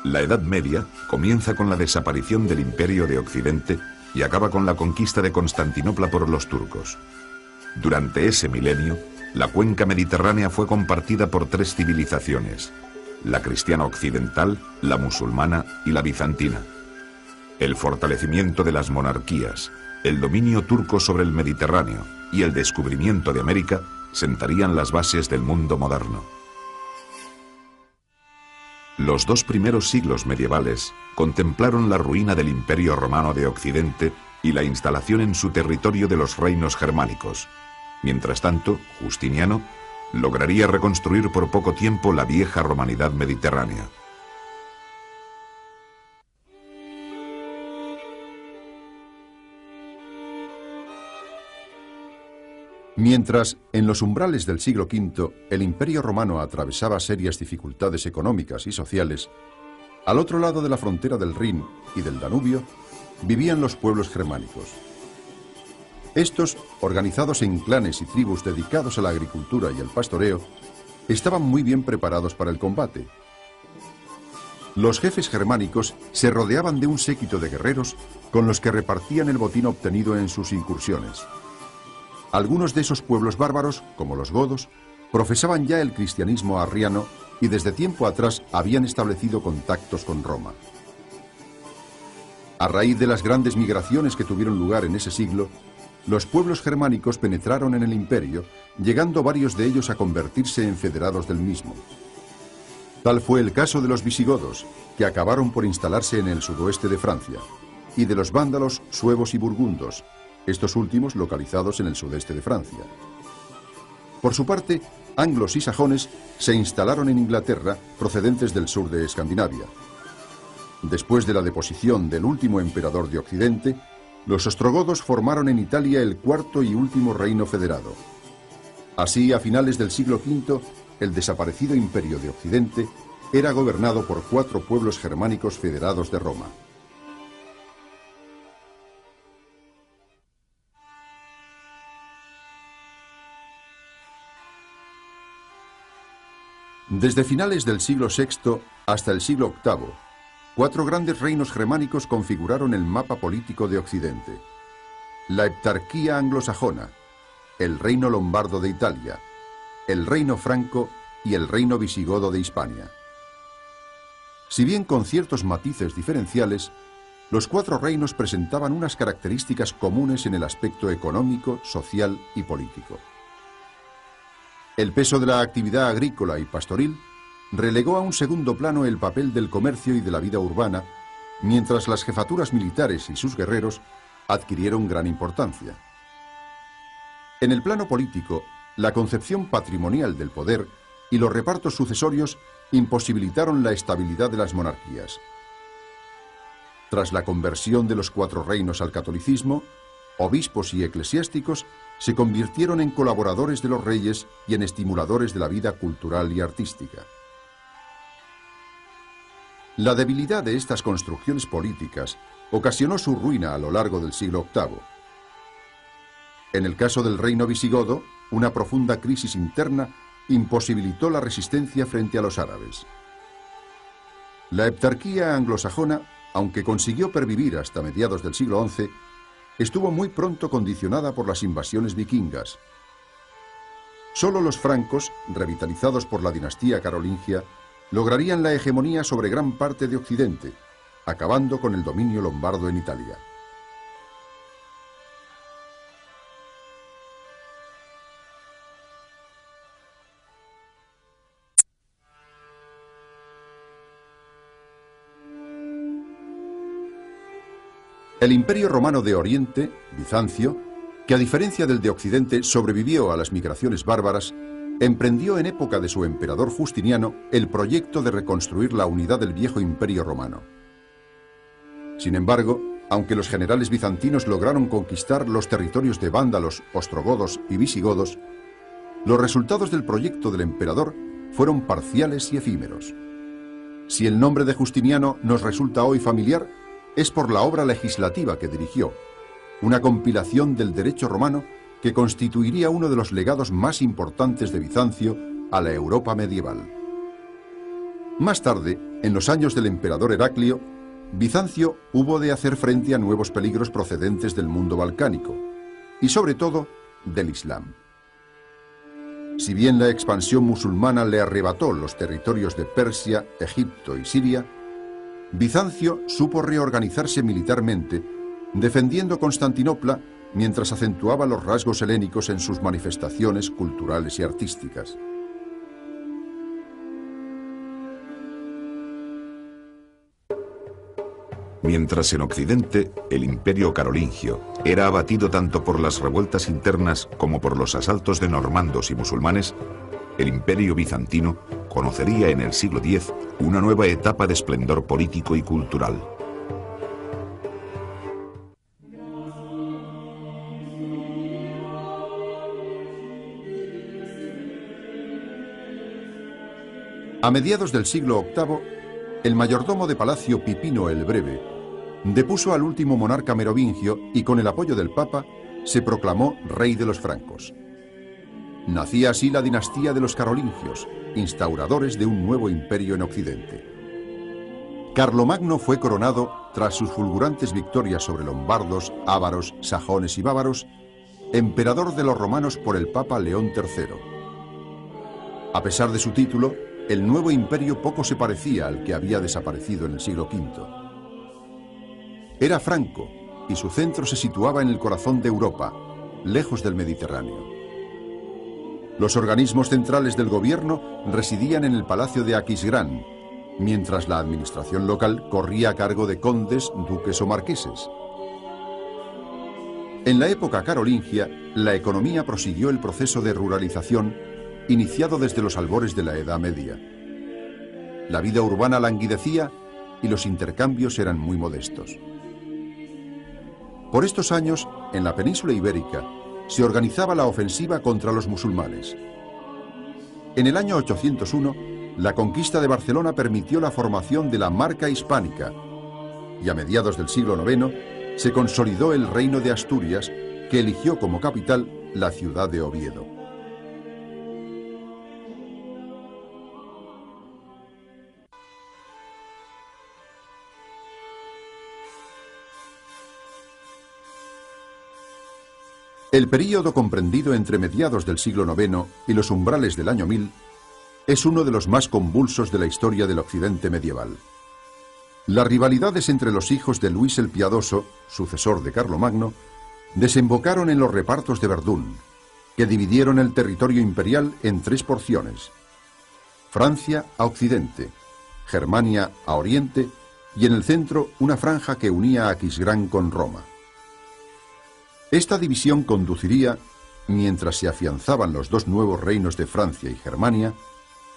La Edad Media comienza con la desaparición del Imperio de Occidente y acaba con la conquista de Constantinopla por los turcos. Durante ese milenio, la cuenca mediterránea fue compartida por tres civilizaciones: la cristiana occidental, la musulmana y la bizantina. El fortalecimiento de las monarquías, el dominio turco sobre el Mediterráneo y el descubrimiento de América sentarían las bases del mundo moderno. Los dos primeros siglos medievales contemplaron la ruina del Imperio Romano de Occidente y la instalación en su territorio de los reinos germánicos. Mientras tanto, Justiniano lograría reconstruir por poco tiempo la vieja romanidad mediterránea. Mientras, en los umbrales del siglo V, el Imperio Romano atravesaba serias dificultades económicas y sociales, al otro lado de la frontera del Rin y del Danubio, vivían los pueblos germánicos. Estos, organizados en clanes y tribus dedicados a la agricultura y el pastoreo, estaban muy bien preparados para el combate. Los jefes germánicos se rodeaban de un séquito de guerreros con los que repartían el botín obtenido en sus incursiones. Algunos de esos pueblos bárbaros, como los godos, profesaban ya el cristianismo arriano y desde tiempo atrás habían establecido contactos con Roma. A raíz de las grandes migraciones que tuvieron lugar en ese siglo, los pueblos germánicos penetraron en el imperio, llegando varios de ellos a convertirse en federados del mismo. Tal fue el caso de los visigodos, que acabaron por instalarse en el sudoeste de Francia, y de los vándalos, suevos y burgundos, estos últimos localizados en el sudeste de Francia. Por su parte, anglos y sajones se instalaron en Inglaterra, procedentes del sur de Escandinavia. Después de la deposición del último emperador de Occidente, los ostrogodos formaron en Italia el cuarto y último reino federado. Así, a finales del siglo V, el desaparecido Imperio de Occidente era gobernado por 4 pueblos germánicos federados de Roma. Desde finales del siglo VI hasta el siglo VIII, 4 grandes reinos germánicos configuraron el mapa político de Occidente: la heptarquía anglosajona, el reino lombardo de Italia, el reino franco y el reino visigodo de Hispania. Si bien con ciertos matices diferenciales, los 4 reinos presentaban unas características comunes en el aspecto económico, social y político. El peso de la actividad agrícola y pastoril relegó a un segundo plano el papel del comercio y de la vida urbana, mientras las jefaturas militares y sus guerreros adquirieron gran importancia. En el plano político, la concepción patrimonial del poder y los repartos sucesorios imposibilitaron la estabilidad de las monarquías. Tras la conversión de los 4 reinos al catolicismo, obispos y eclesiásticos se convirtieron en colaboradores de los reyes y en estimuladores de la vida cultural y artística. La debilidad de estas construcciones políticas ocasionó su ruina a lo largo del siglo VIII. En el caso del reino visigodo, una profunda crisis interna imposibilitó la resistencia frente a los árabes. La heptarquía anglosajona, aunque consiguió pervivir hasta mediados del siglo XI, estuvo muy pronto condicionada por las invasiones vikingas. Solo los francos, revitalizados por la dinastía carolingia, lograrían la hegemonía sobre gran parte de Occidente, acabando con el dominio lombardo en Italia. El Imperio Romano de Oriente, Bizancio, que a diferencia del de Occidente sobrevivió a las migraciones bárbaras, emprendió en época de su emperador Justiniano el proyecto de reconstruir la unidad del viejo Imperio Romano. Sin embargo, aunque los generales bizantinos lograron conquistar los territorios de vándalos, ostrogodos y visigodos, los resultados del proyecto del emperador fueron parciales y efímeros. Si el nombre de Justiniano nos resulta hoy familiar, es por la obra legislativa que dirigió, una compilación del derecho romano que constituiría uno de los legados más importantes de Bizancio a la Europa medieval. Más tarde, en los años del emperador Heraclio, Bizancio hubo de hacer frente a nuevos peligros procedentes del mundo balcánico y sobre todo del Islam. Si bien la expansión musulmana le arrebató los territorios de Persia, Egipto y Siria, Bizancio supo reorganizarse militarmente, defendiendo Constantinopla mientras acentuaba los rasgos helénicos en sus manifestaciones culturales y artísticas. Mientras en Occidente el imperio carolingio era abatido tanto por las revueltas internas como por los asaltos de normandos y musulmanes, el imperio bizantino conocería en el siglo X una nueva etapa de esplendor político y cultural. A mediados del siglo VIII, el mayordomo de palacio Pipino el Breve depuso al último monarca merovingio y con el apoyo del Papa se proclamó rey de los francos. Nacía así la dinastía de los carolingios, instauradores de un nuevo imperio en Occidente. Carlomagno fue coronado tras sus fulgurantes victorias sobre lombardos, ávaros, sajones y bávaros, emperador de los romanos por el Papa León III. A pesar de su título, el nuevo imperio poco se parecía al que había desaparecido en el siglo V. Era franco y su centro se situaba en el corazón de Europa, lejos del Mediterráneo. Los organismos centrales del gobierno residían en el palacio de Aquisgrán, mientras la administración local corría a cargo de condes, duques o marqueses. En la época carolingia, la economía prosiguió el proceso de ruralización iniciado desde los albores de la Edad Media. La vida urbana languidecía y los intercambios eran muy modestos. Por estos años, en la península ibérica, se organizaba la ofensiva contra los musulmanes. En el año 801, la conquista de Barcelona permitió la formación de la Marca Hispánica y a mediados del siglo IX se consolidó el reino de Asturias, que eligió como capital la ciudad de Oviedo. El período comprendido entre mediados del siglo IX y los umbrales del año 1000 es uno de los más convulsos de la historia del Occidente medieval. Las rivalidades entre los hijos de Luis el Piadoso, sucesor de Carlomagno, desembocaron en los repartos de Verdún, que dividieron el territorio imperial en tres porciones: Francia a occidente, Germania a oriente y en el centro una franja que unía a Aquisgrán con Roma. Esta división conduciría, mientras se afianzaban los dos nuevos reinos de Francia y Germania,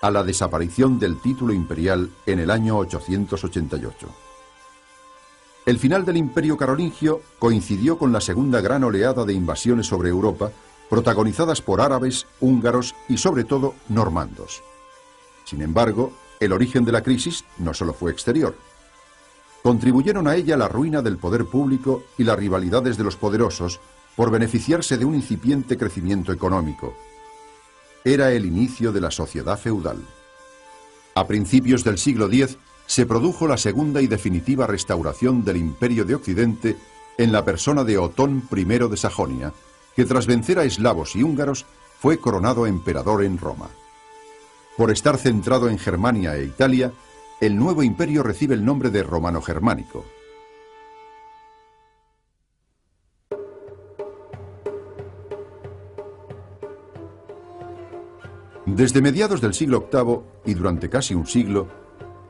a la desaparición del título imperial en el año 888. El final del imperio carolingio coincidió con la segunda gran oleada de invasiones sobre Europa, protagonizadas por árabes, húngaros y sobre todo normandos. Sin embargo, el origen de la crisis no solo fue exterior. Contribuyeron a ella la ruina del poder público y las rivalidades de los poderosos por beneficiarse de un incipiente crecimiento económico. Era el inicio de la sociedad feudal. A principios del siglo X se produjo la segunda y definitiva restauración del Imperio de Occidente en la persona de Otón I de Sajonia, que tras vencer a eslavos y húngaros fue coronado emperador en Roma. Por estar centrado en Germania e Italia, el nuevo imperio recibe el nombre de romano-germánico. Desde mediados del siglo VIII y durante casi un siglo,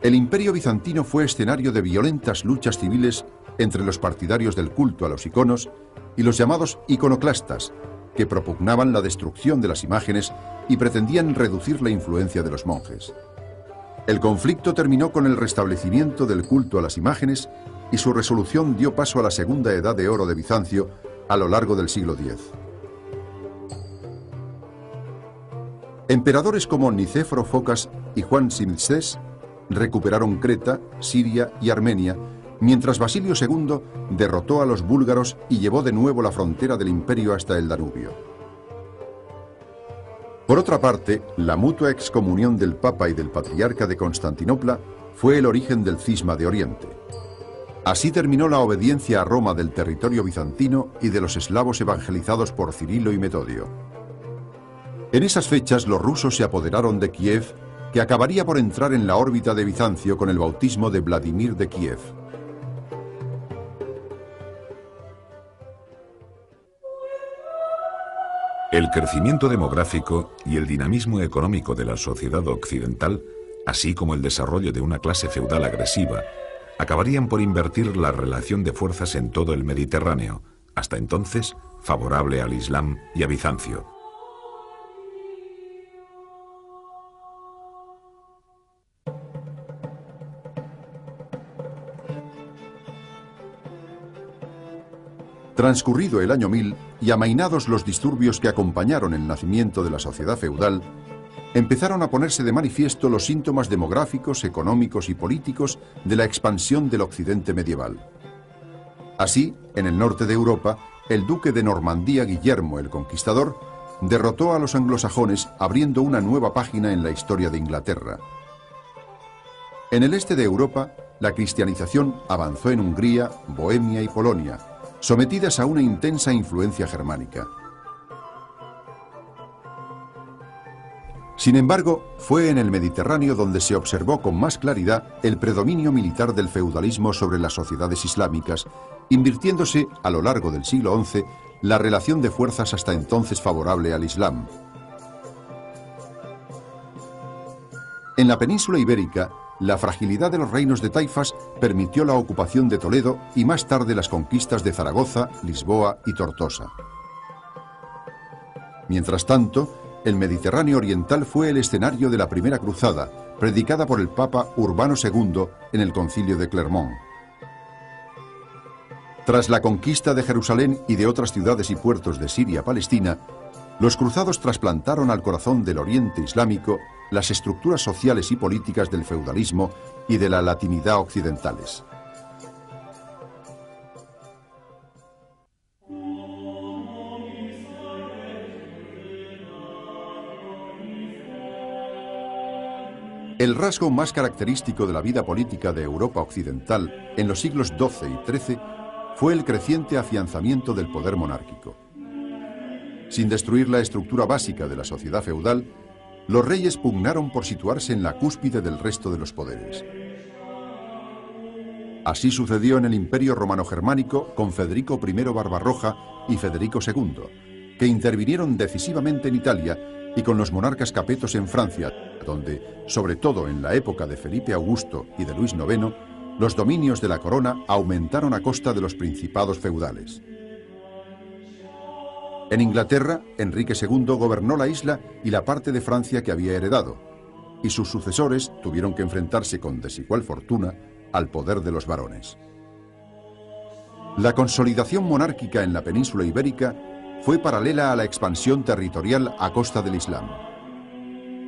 el imperio bizantino fue escenario de violentas luchas civiles entre los partidarios del culto a los iconos y los llamados iconoclastas, que propugnaban la destrucción de las imágenes y pretendían reducir la influencia de los monjes. El conflicto terminó con el restablecimiento del culto a las imágenes y su resolución dio paso a la segunda edad de oro de Bizancio a lo largo del siglo X. Emperadores como Nicéforo Focas y Juan Simsés recuperaron Creta, Siria y Armenia, mientras Basilio II derrotó a los búlgaros y llevó de nuevo la frontera del imperio hasta el Danubio. Por otra parte, la mutua excomunión del Papa y del Patriarca de Constantinopla fue el origen del cisma de Oriente. Así terminó la obediencia a Roma del territorio bizantino y de los eslavos evangelizados por Cirilo y Metodio. En esas fechas los rusos se apoderaron de Kiev, que acabaría por entrar en la órbita de Bizancio con el bautismo de Vladimir de Kiev. El crecimiento demográfico y el dinamismo económico de la sociedad occidental, así como el desarrollo de una clase feudal agresiva, acabarían por invertir la relación de fuerzas en todo el Mediterráneo, hasta entonces favorable al Islam y a Bizancio. Transcurrido el año 1000 y amainados los disturbios que acompañaron el nacimiento de la sociedad feudal, empezaron a ponerse de manifiesto los síntomas demográficos, económicos y políticos de la expansión del occidente medieval. Así, en el norte de Europa, el duque de Normandía Guillermo el Conquistador derrotó a los anglosajones, abriendo una nueva página en la historia de Inglaterra. En el este de Europa, la cristianización avanzó en Hungría, Bohemia y Polonia, sometidas a una intensa influencia germánica. Sin embargo, fue en el Mediterráneo donde se observó con más claridad el predominio militar del feudalismo sobre las sociedades islámicas, invirtiéndose a lo largo del siglo XI la relación de fuerzas hasta entonces favorable al Islam. En la península ibérica, la fragilidad de los reinos de taifas permitió la ocupación de Toledo y más tarde las conquistas de Zaragoza, Lisboa y Tortosa. Mientras tanto, el Mediterráneo oriental fue el escenario de la Primera Cruzada, predicada por el Papa Urbano II en el Concilio de Clermont. Tras la conquista de Jerusalén y de otras ciudades y puertos de Siria-Palestina, los cruzados trasplantaron al corazón del Oriente Islámico las estructuras sociales y políticas del feudalismo y de la latinidad occidentales. El rasgo más característico de la vida política de Europa occidental en los siglos XII y XIII fue el creciente afianzamiento del poder monárquico. Sin destruir la estructura básica de la sociedad feudal, los reyes pugnaron por situarse en la cúspide del resto de los poderes. Así sucedió en el Imperio Romano-Germánico con Federico I Barbarroja y Federico II, que intervinieron decisivamente en Italia, y con los monarcas capetos en Francia, donde, sobre todo en la época de Felipe Augusto y de Luis IX, los dominios de la corona aumentaron a costa de los principados feudales. En Inglaterra, Enrique II gobernó la isla y la parte de Francia que había heredado, y sus sucesores tuvieron que enfrentarse con desigual fortuna al poder de los varones. La consolidación monárquica en la península ibérica fue paralela a la expansión territorial a costa del Islam.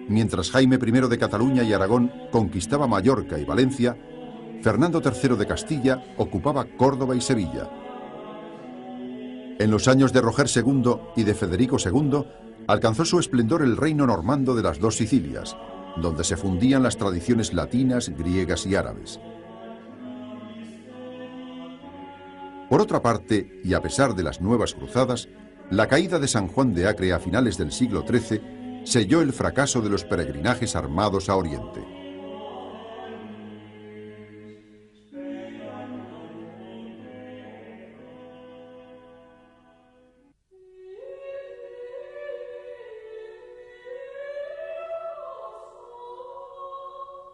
Mientras Jaime I de Cataluña y Aragón conquistaba Mallorca y Valencia, Fernando III de Castilla ocupaba Córdoba y Sevilla. En los años de Roger II y de Federico II, alcanzó su esplendor el reino normando de las dos Sicilias, donde se fundían las tradiciones latinas, griegas y árabes. Por otra parte, y a pesar de las nuevas cruzadas, la caída de San Juan de Acre a finales del siglo XIII selló el fracaso de los peregrinajes armados a Oriente.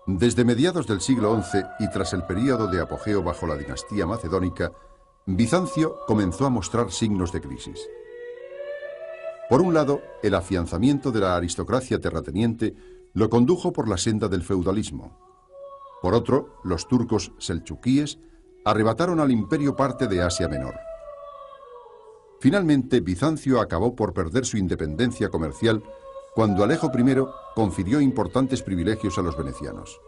Desde mediados del siglo XI y tras el período de apogeo bajo la dinastía macedónica, Bizancio comenzó a mostrar signos de crisis. Por un lado, el afianzamiento de la aristocracia terrateniente lo condujo por la senda del feudalismo. Por otro, los turcos selchukíes arrebataron al imperio parte de Asia Menor. Finalmente, Bizancio acabó por perder su independencia comercial cuando Alejo I confirió importantes privilegios a los venecianos.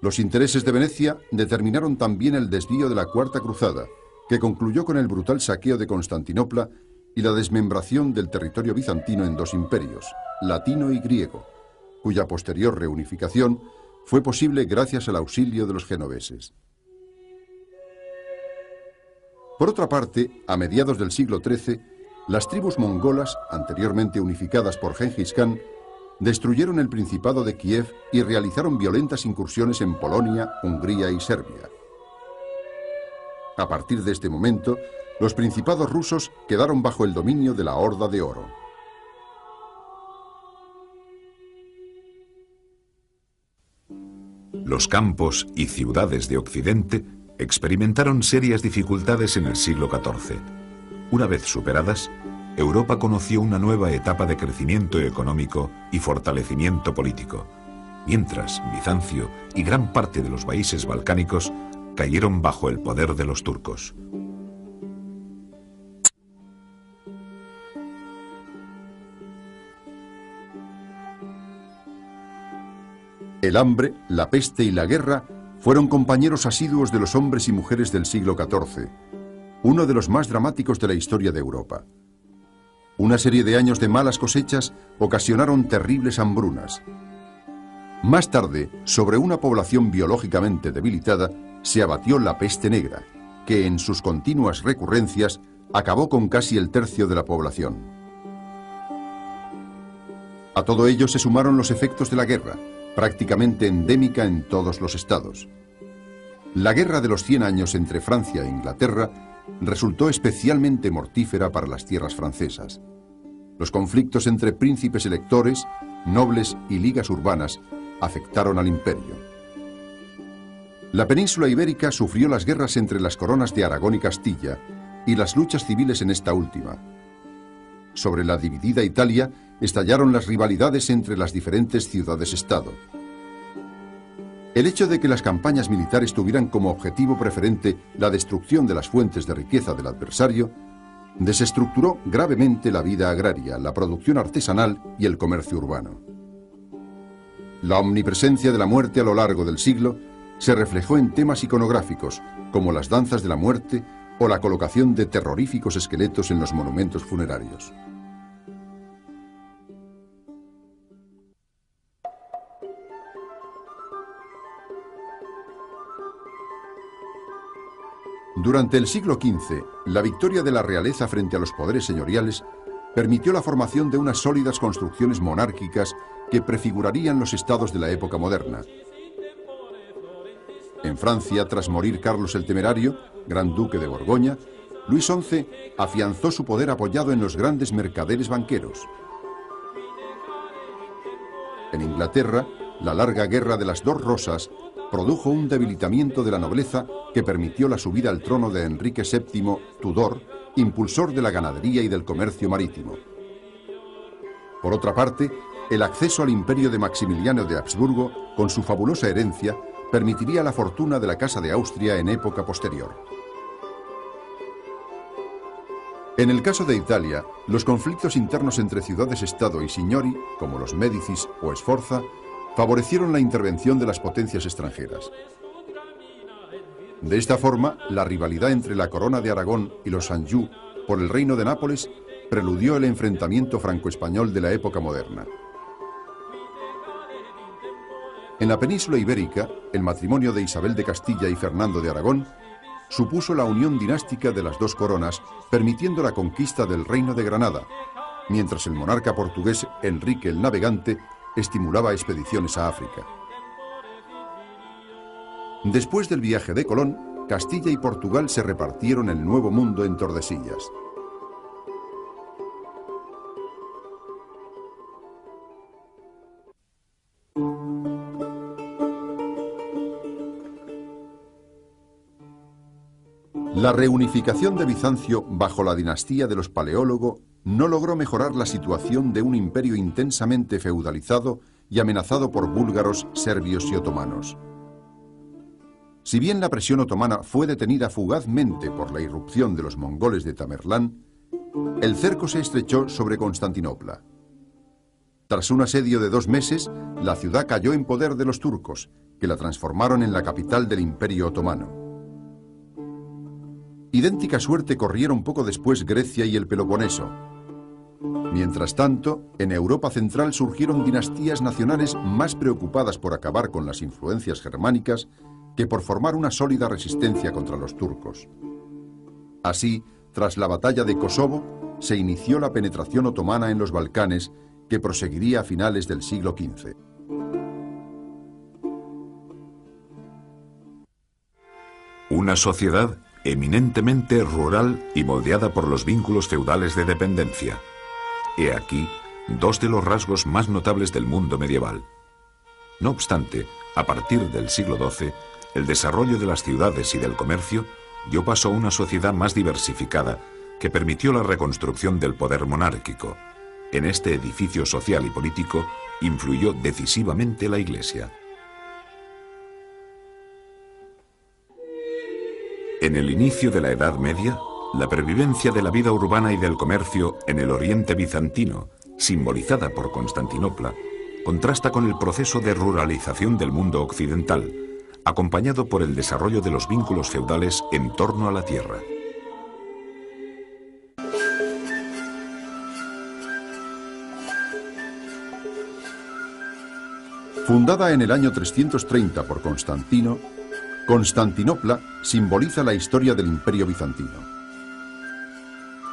Los intereses de Venecia determinaron también el desvío de la Cuarta Cruzada, que concluyó con el brutal saqueo de Constantinopla y la desmembración del territorio bizantino en dos imperios, latino y griego, cuya posterior reunificación fue posible gracias al auxilio de los genoveses. Por otra parte, a mediados del siglo XIII, las tribus mongolas, anteriormente unificadas por Gengis Khan, destruyeron el Principado de Kiev y realizaron violentas incursiones en Polonia, Hungría y Serbia. A partir de este momento, los principados rusos quedaron bajo el dominio de la Horda de Oro. Los campos y ciudades de Occidente experimentaron serias dificultades en el siglo XIV. Una vez superadas, Europa conoció una nueva etapa de crecimiento económico y fortalecimiento político, mientras Bizancio y gran parte de los países balcánicos cayeron bajo el poder de los turcos. El hambre, la peste y la guerra fueron compañeros asiduos de los hombres y mujeres del siglo XIV, uno de los más dramáticos de la historia de Europa. Una serie de años de malas cosechas ocasionaron terribles hambrunas. Más tarde, sobre una población biológicamente debilitada, se abatió la peste negra, que en sus continuas recurrencias acabó con casi el tercio de la población. A todo ello se sumaron los efectos de la guerra, prácticamente endémica en todos los estados. La guerra de los 100 años entre Francia e Inglaterra resultó especialmente mortífera para las tierras francesas. Los conflictos entre príncipes electores, nobles y ligas urbanas afectaron al imperio. La península ibérica sufrió las guerras entre las coronas de Aragón y Castilla y las luchas civiles en esta última. Sobre la dividida Italia estallaron las rivalidades entre las diferentes ciudades-estado. El hecho de que las campañas militares tuvieran como objetivo preferente la destrucción de las fuentes de riqueza del adversario desestructuró gravemente la vida agraria, la producción artesanal y el comercio urbano. La omnipresencia de la muerte a lo largo del siglo se reflejó en temas iconográficos como las danzas de la muerte o la colocación de terroríficos esqueletos en los monumentos funerarios. Durante el siglo XV, la victoria de la realeza frente a los poderes señoriales permitió la formación de unas sólidas construcciones monárquicas que prefigurarían los estados de la época moderna. En Francia, tras morir Carlos el Temerario, gran duque de Borgoña, Luis XI afianzó su poder apoyado en los grandes mercaderes banqueros. En Inglaterra, la larga guerra de las dos rosas produjo un debilitamiento de la nobleza que permitió la subida al trono de Enrique VII, Tudor, impulsor de la ganadería y del comercio marítimo. Por otra parte, el acceso al imperio de Maximiliano de Habsburgo, con su fabulosa herencia, permitiría la fortuna de la Casa de Austria en época posterior. En el caso de Italia, los conflictos internos entre ciudades-estado y signori, como los Médicis o Sforza, favorecieron la intervención de las potencias extranjeras. De esta forma, la rivalidad entre la corona de Aragón y los Anjou por el reino de Nápoles preludió el enfrentamiento franco-español de la época moderna. En la península ibérica, el matrimonio de Isabel de Castilla y Fernando de Aragón supuso la unión dinástica de las dos coronas, permitiendo la conquista del reino de Granada, mientras el monarca portugués Enrique el Navegante estimulaba expediciones a África. Después del viaje de Colón, Castilla y Portugal se repartieron el Nuevo Mundo en Tordesillas. La reunificación de Bizancio bajo la dinastía de los Paleólogo no logró mejorar la situación de un imperio intensamente feudalizado y amenazado por búlgaros, serbios y otomanos. Si bien la presión otomana fue detenida fugazmente por la irrupción de los mongoles de Tamerlán, el cerco se estrechó sobre Constantinopla. Tras un asedio de 2 meses, la ciudad cayó en poder de los turcos, que la transformaron en la capital del Imperio Otomano. Idéntica suerte corrieron poco después Grecia y el Peloponeso. Mientras tanto, en Europa Central surgieron dinastías nacionales más preocupadas por acabar con las influencias germánicas que por formar una sólida resistencia contra los turcos. Así, tras la batalla de Kosovo, se inició la penetración otomana en los Balcanes, que proseguiría a finales del siglo XV. Una sociedad eminentemente rural y moldeada por los vínculos feudales de dependencia. He aquí dos de los rasgos más notables del mundo medieval. No obstante, a partir del siglo XII, el desarrollo de las ciudades y del comercio dio paso a una sociedad más diversificada que permitió la reconstrucción del poder monárquico. En este edificio social y político influyó decisivamente la Iglesia. En el inicio de la Edad Media, la pervivencia de la vida urbana y del comercio en el Oriente bizantino, simbolizada por Constantinopla, contrasta con el proceso de ruralización del mundo occidental, acompañado por el desarrollo de los vínculos feudales en torno a la tierra. Fundada en el año 330 por Constantino, Constantinopla simboliza la historia del Imperio bizantino.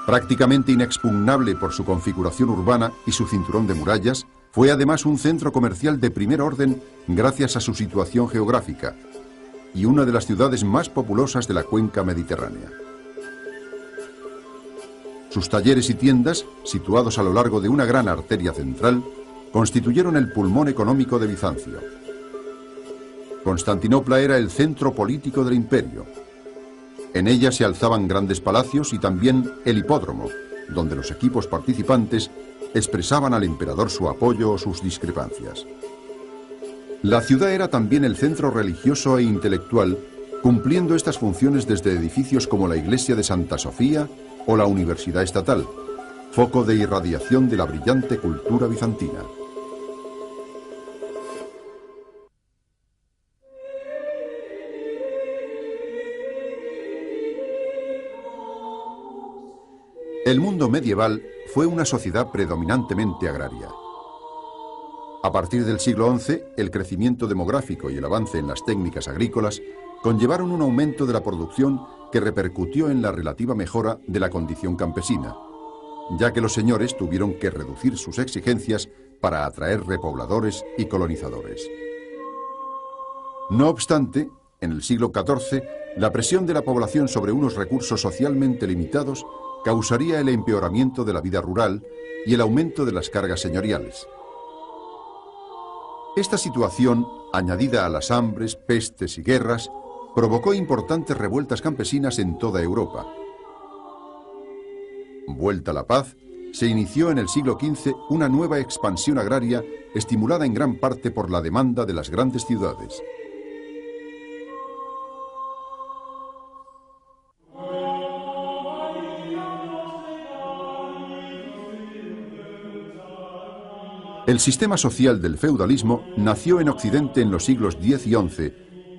Prácticamente inexpugnable por su configuración urbana y su cinturón de murallas, fue además un centro comercial de primer orden gracias a su situación geográfica y una de las ciudades más populosas de la cuenca mediterránea. Sus talleres y tiendas, situados a lo largo de una gran arteria central, constituyeron el pulmón económico de Bizancio. Constantinopla era el centro político del imperio. En ella se alzaban grandes palacios y también el hipódromo, donde los equipos participantes expresaban al emperador su apoyo o sus discrepancias. La ciudad era también el centro religioso e intelectual, cumpliendo estas funciones desde edificios como la iglesia de Santa Sofía o la Universidad Estatal, foco de irradiación de la brillante cultura bizantina. El mundo medieval fue una sociedad predominantemente agraria. A partir del siglo XI, el crecimiento demográfico y el avance en las técnicas agrícolas conllevaron un aumento de la producción que repercutió en la relativa mejora de la condición campesina, ya que los señores tuvieron que reducir sus exigencias para atraer repobladores y colonizadores. No obstante, en el siglo XIV, la presión de la población sobre unos recursos socialmente limitados causaría el empeoramiento de la vida rural y el aumento de las cargas señoriales. Esta situación, añadida a las hambres, pestes y guerras, provocó importantes revueltas campesinas en toda Europa. Vuelta la paz, se inició en el siglo XV una nueva expansión agraria estimulada en gran parte por la demanda de las grandes ciudades. El sistema social del feudalismo nació en Occidente en los siglos X y XI,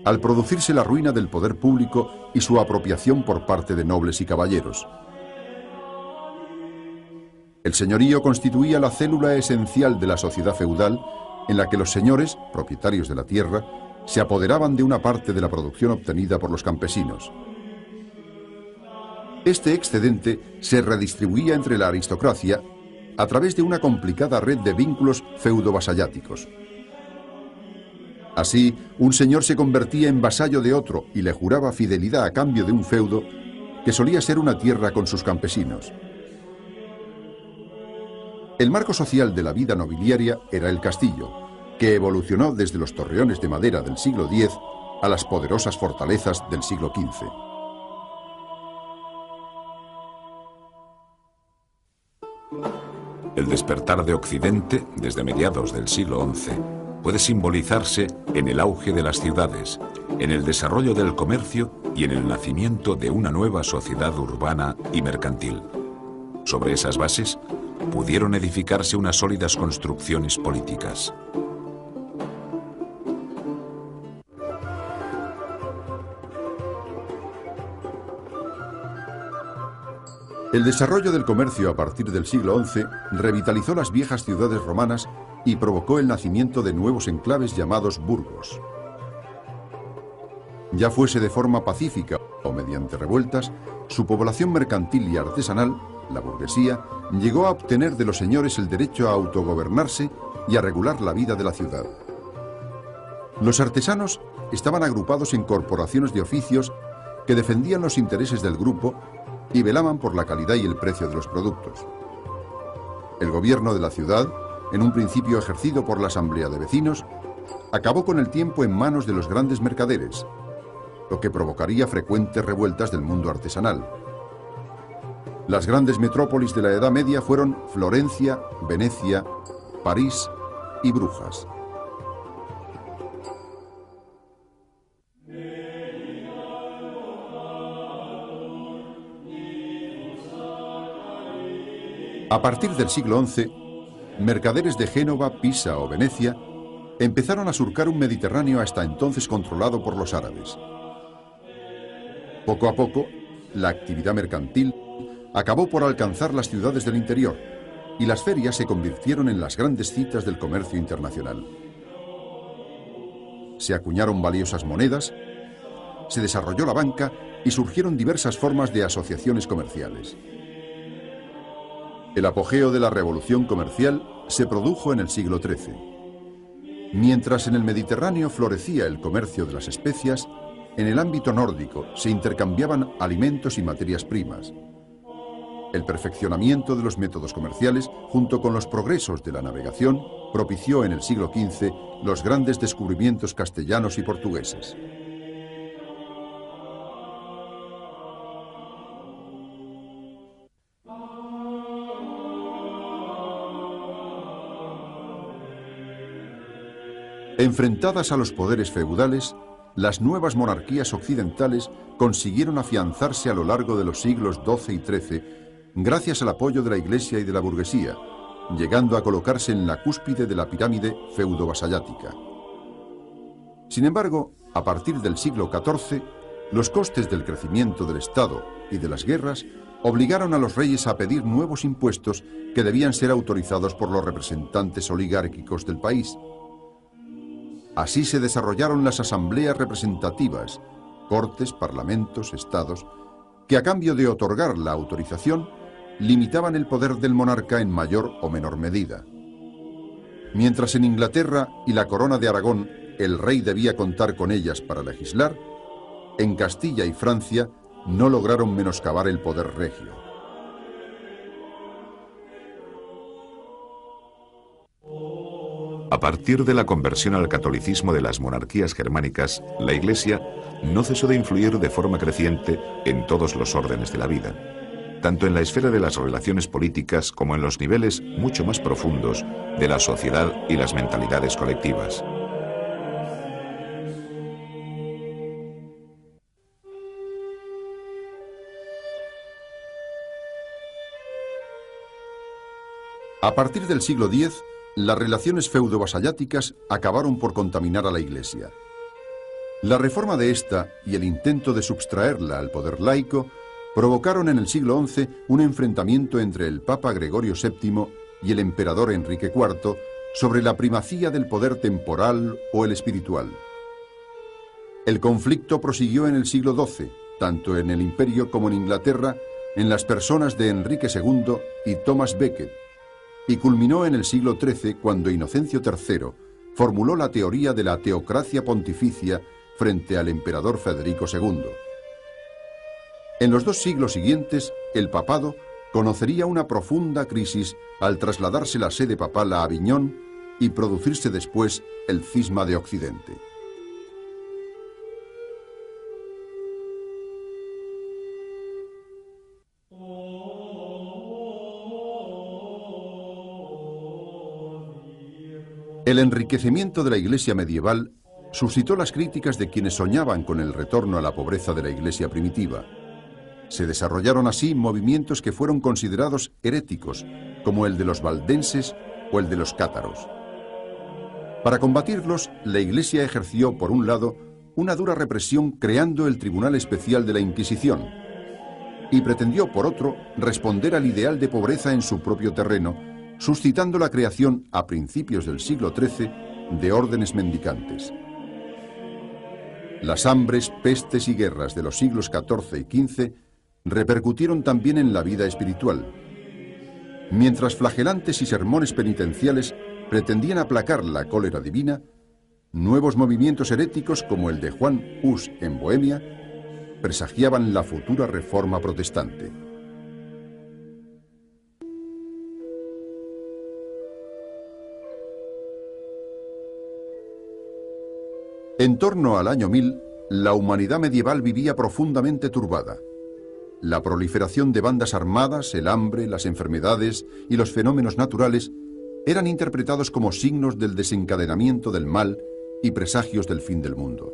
al producirse la ruina del poder público y su apropiación por parte de nobles y caballeros. El señorío constituía la célula esencial de la sociedad feudal, en la que los señores, propietarios de la tierra, se apoderaban de una parte de la producción obtenida por los campesinos. Este excedente se redistribuía entre la aristocracia a través de una complicada red de vínculos feudo-vasalláticos. Así, un señor se convertía en vasallo de otro y le juraba fidelidad a cambio de un feudo que solía ser una tierra con sus campesinos. El marco social de la vida nobiliaria era el castillo, que evolucionó desde los torreones de madera del siglo X a las poderosas fortalezas del siglo XV. El despertar de Occidente, desde mediados del siglo XI, puede simbolizarse en el auge de las ciudades, en el desarrollo del comercio y en el nacimiento de una nueva sociedad urbana y mercantil. Sobre esas bases, pudieron edificarse unas sólidas construcciones políticas. El desarrollo del comercio a partir del siglo XI revitalizó las viejas ciudades romanas y provocó el nacimiento de nuevos enclaves llamados burgos. Ya fuese de forma pacífica o mediante revueltas, su población mercantil y artesanal, la burguesía, llegó a obtener de los señores el derecho a autogobernarse y a regular la vida de la ciudad. Los artesanos estaban agrupados en corporaciones de oficios que defendían los intereses del grupo y velaban por la calidad y el precio de los productos. El gobierno de la ciudad, en un principio ejercido por la Asamblea de Vecinos, acabó con el tiempo en manos de los grandes mercaderes, lo que provocaría frecuentes revueltas del mundo artesanal. Las grandes metrópolis de la Edad Media fueron Florencia, Venecia, París y Brujas. A partir del siglo XI, mercaderes de Génova, Pisa o Venecia empezaron a surcar un Mediterráneo hasta entonces controlado por los árabes. Poco a poco, la actividad mercantil acabó por alcanzar las ciudades del interior y las ferias se convirtieron en las grandes citas del comercio internacional. Se acuñaron valiosas monedas, se desarrolló la banca y surgieron diversas formas de asociaciones comerciales. El apogeo de la revolución comercial se produjo en el siglo XIII. Mientras en el Mediterráneo florecía el comercio de las especias, en el ámbito nórdico se intercambiaban alimentos y materias primas. El perfeccionamiento de los métodos comerciales, junto con los progresos de la navegación, propició en el siglo XV los grandes descubrimientos castellanos y portugueses. Enfrentadas a los poderes feudales, las nuevas monarquías occidentales consiguieron afianzarse a lo largo de los siglos XII y XIII gracias al apoyo de la Iglesia y de la burguesía, llegando a colocarse en la cúspide de la pirámide feudo-vasallática. Sin embargo, a partir del siglo XIV, los costes del crecimiento del Estado y de las guerras obligaron a los reyes a pedir nuevos impuestos que debían ser autorizados por los representantes oligárquicos del país. Así se desarrollaron las asambleas representativas, cortes, parlamentos, estados, que a cambio de otorgar la autorización, limitaban el poder del monarca en mayor o menor medida. Mientras en Inglaterra y la corona de Aragón el rey debía contar con ellas para legislar, en Castilla y Francia no lograron menoscabar el poder regio. A partir de la conversión al catolicismo de las monarquías germánicas, la Iglesia no cesó de influir de forma creciente en todos los órdenes de la vida, tanto en la esfera de las relaciones políticas como en los niveles mucho más profundos de la sociedad y las mentalidades colectivas. A partir del siglo X, las relaciones feudo-vasalláticas acabaron por contaminar a la Iglesia. La reforma de esta y el intento de subtraerla al poder laico provocaron en el siglo XI un enfrentamiento entre el Papa Gregorio VII y el emperador Enrique IV sobre la primacía del poder temporal o el espiritual. El conflicto prosiguió en el siglo XII, tanto en el Imperio como en Inglaterra, en las personas de Enrique II y Thomas Becket, y culminó en el siglo XIII cuando Inocencio III formuló la teoría de la teocracia pontificia frente al emperador Federico II. En los 2 siglos siguientes, el papado conocería una profunda crisis al trasladarse la sede papal a Aviñón y producirse después el cisma de Occidente. El enriquecimiento de la Iglesia medieval suscitó las críticas de quienes soñaban con el retorno a la pobreza de la Iglesia primitiva. Se desarrollaron así movimientos que fueron considerados heréticos, como el de los valdenses o el de los cátaros. Para combatirlos, la Iglesia ejerció, por un lado, una dura represión creando el Tribunal Especial de la Inquisición. y pretendió, por otro, responder al ideal de pobreza en su propio terreno, suscitando la creación, a principios del siglo XIII, de órdenes mendicantes. Las hambres, pestes y guerras de los siglos XIV y XV repercutieron también en la vida espiritual. Mientras flagelantes y sermones penitenciales pretendían aplacar la cólera divina, nuevos movimientos heréticos como el de Juan Hus en Bohemia presagiaban la futura reforma protestante. En torno al año 1000, la humanidad medieval vivía profundamente turbada. La proliferación de bandas armadas, el hambre, las enfermedades y los fenómenos naturales eran interpretados como signos del desencadenamiento del mal y presagios del fin del mundo.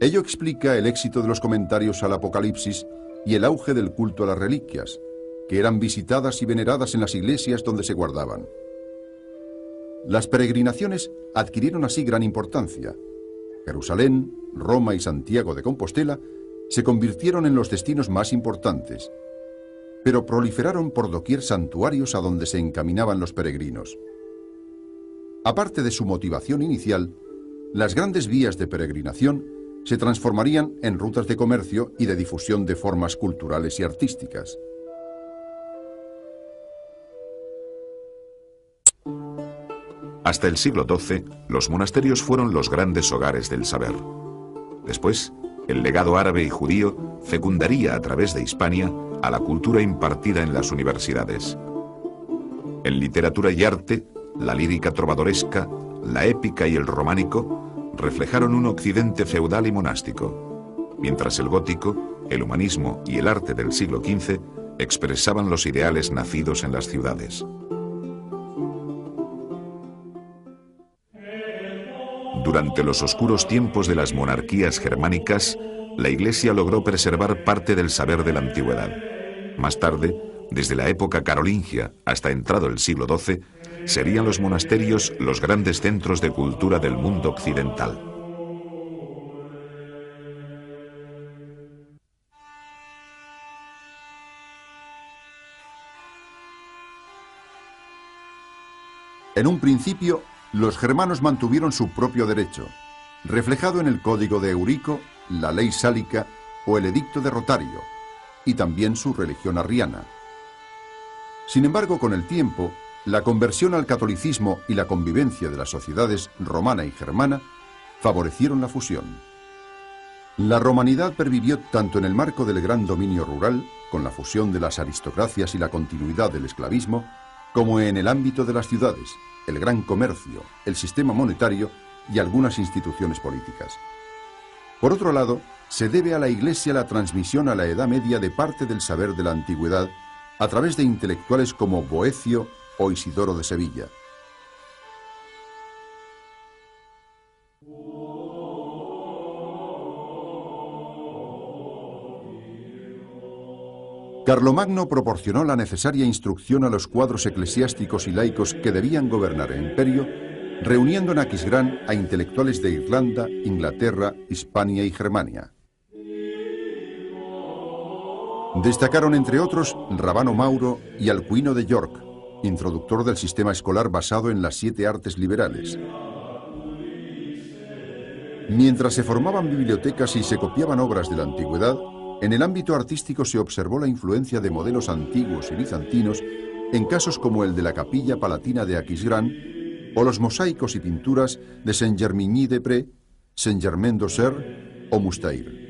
Ello explica el éxito de los comentarios al Apocalipsis y el auge del culto a las reliquias, que eran visitadas y veneradas en las iglesias donde se guardaban. Las peregrinaciones adquirieron así gran importancia. Jerusalén, Roma y Santiago de Compostela se convirtieron en los destinos más importantes, pero proliferaron por doquier santuarios a donde se encaminaban los peregrinos. Aparte de su motivación inicial, las grandes vías de peregrinación se transformarían en rutas de comercio y de difusión de formas culturales y artísticas. Hasta el siglo XII, los monasterios fueron los grandes hogares del saber. Después, el legado árabe y judío fecundaría a través de Hispania a la cultura impartida en las universidades. En literatura y arte, la lírica trovadoresca, la épica y el románico reflejaron un occidente feudal y monástico, mientras el gótico, el humanismo y el arte del siglo XV expresaban los ideales nacidos en las ciudades. Durante los oscuros tiempos de las monarquías germánicas, la Iglesia logró preservar parte del saber de la antigüedad. Más tarde, desde la época carolingia hasta entrado el siglo XII, serían los monasterios los grandes centros de cultura del mundo occidental. En un principio, los germanos mantuvieron su propio derecho, reflejado en el Código de Eurico, la Ley Sálica o el Edicto de Rotario, y también su religión arriana. Sin embargo, con el tiempo, la conversión al catolicismo y la convivencia de las sociedades romana y germana favorecieron la fusión. La romanidad pervivió tanto en el marco del gran dominio rural, con la fusión de las aristocracias y la continuidad del esclavismo, como en el ámbito de las ciudades, el gran comercio, el sistema monetario y algunas instituciones políticas. Por otro lado, se debe a la Iglesia la transmisión a la Edad Media de parte del saber de la antigüedad a través de intelectuales como Boecio o Isidoro de Sevilla. Carlomagno proporcionó la necesaria instrucción a los cuadros eclesiásticos y laicos que debían gobernar el imperio, reuniendo en Aquisgrán a intelectuales de Irlanda, Inglaterra, Hispania y Germania. Destacaron entre otros Rabano Mauro y Alcuino de York, introductor del sistema escolar basado en las 7 artes liberales. Mientras se formaban bibliotecas y se copiaban obras de la antigüedad, en el ámbito artístico se observó la influencia de modelos antiguos y bizantinos en casos como el de la Capilla Palatina de Aquisgrán o los mosaicos y pinturas de Saint-Germigny-des-Prés, Saint-Germain-d'Auxerre o Moustaire.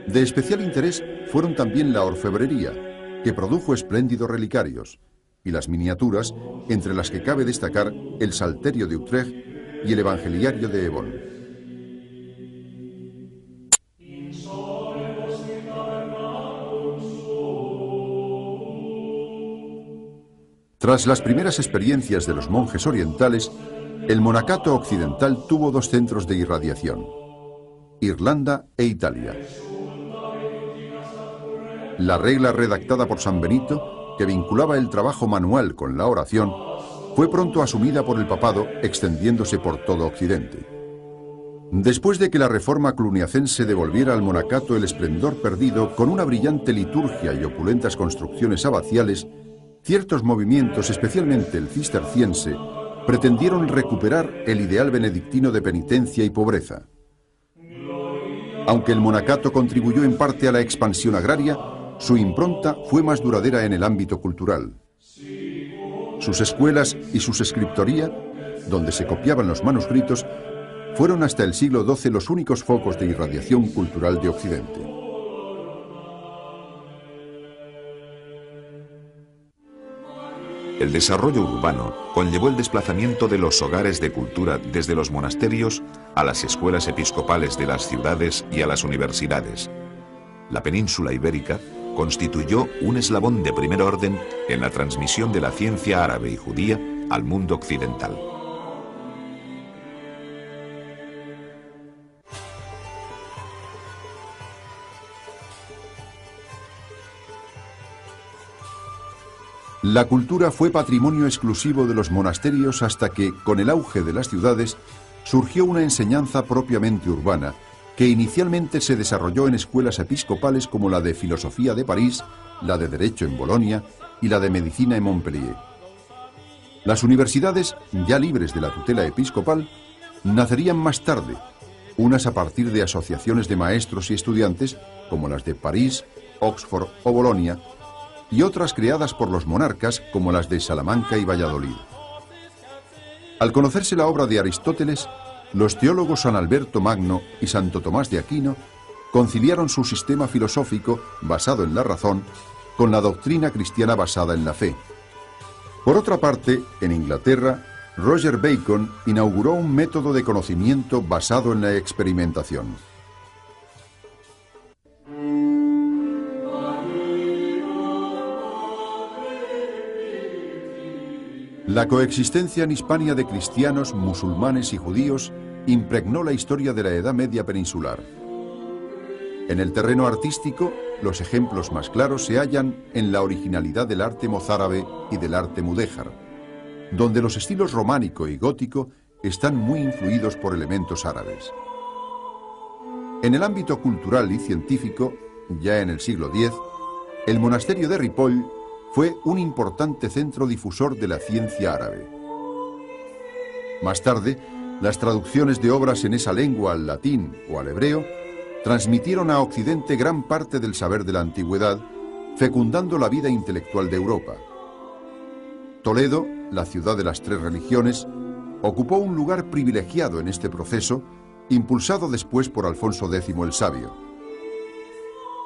De especial interés fueron también la orfebrería, que produjo espléndidos relicarios, y las miniaturas, entre las que cabe destacar el Salterio de Utrecht y el Evangeliario de Evon. Tras las primeras experiencias de los monjes orientales, el monacato occidental tuvo 2 centros de irradiación: Irlanda e Italia. La regla redactada por San Benito, que vinculaba el trabajo manual con la oración, fue pronto asumida por el papado, extendiéndose por todo Occidente. Después de que la reforma cluniacense devolviera al monacato el esplendor perdido con una brillante liturgia y opulentas construcciones abaciales, ciertos movimientos, especialmente el cisterciense, pretendieron recuperar el ideal benedictino de penitencia y pobreza. Aunque el monacato contribuyó en parte a la expansión agraria, su impronta fue más duradera en el ámbito cultural. Sus escuelas y sus escriptoría, donde se copiaban los manuscritos, fueron hasta el siglo XII los únicos focos de irradiación cultural de Occidente. El desarrollo urbano conllevó el desplazamiento de los hogares de cultura desde los monasterios a las escuelas episcopales de las ciudades y a las universidades. La península ibérica constituyó un eslabón de primer orden en la transmisión de la ciencia árabe y judía al mundo occidental. La cultura fue patrimonio exclusivo de los monasterios hasta que, con el auge de las ciudades, surgió una enseñanza propiamente urbana, que inicialmente se desarrolló en escuelas episcopales como la de Filosofía de París, la de Derecho en Bolonia y la de Medicina en Montpellier. Las universidades, ya libres de la tutela episcopal, nacerían más tarde, unas a partir de asociaciones de maestros y estudiantes, como las de París, Oxford o Bolonia, y otras creadas por los monarcas, como las de Salamanca y Valladolid. Al conocerse la obra de Aristóteles, los teólogos San Alberto Magno y Santo Tomás de Aquino conciliaron su sistema filosófico basado en la razón con la doctrina cristiana basada en la fe. Por otra parte, en Inglaterra, Roger Bacon inauguró un método de conocimiento basado en la experimentación. La coexistencia en Hispania de cristianos, musulmanes y judíos impregnó la historia de la Edad Media peninsular. En el terreno artístico, los ejemplos más claros se hallan en la originalidad del arte mozárabe y del arte mudéjar, donde los estilos románico y gótico están muy influidos por elementos árabes. En el ámbito cultural y científico, ya en el siglo X, el monasterio de Ripoll fue un importante centro difusor de la ciencia árabe. Más tarde, las traducciones de obras en esa lengua al latín o al hebreo transmitieron a Occidente gran parte del saber de la antigüedad, fecundando la vida intelectual de Europa. Toledo, la ciudad de las tres religiones, ocupó un lugar privilegiado en este proceso, impulsado después por Alfonso X el Sabio.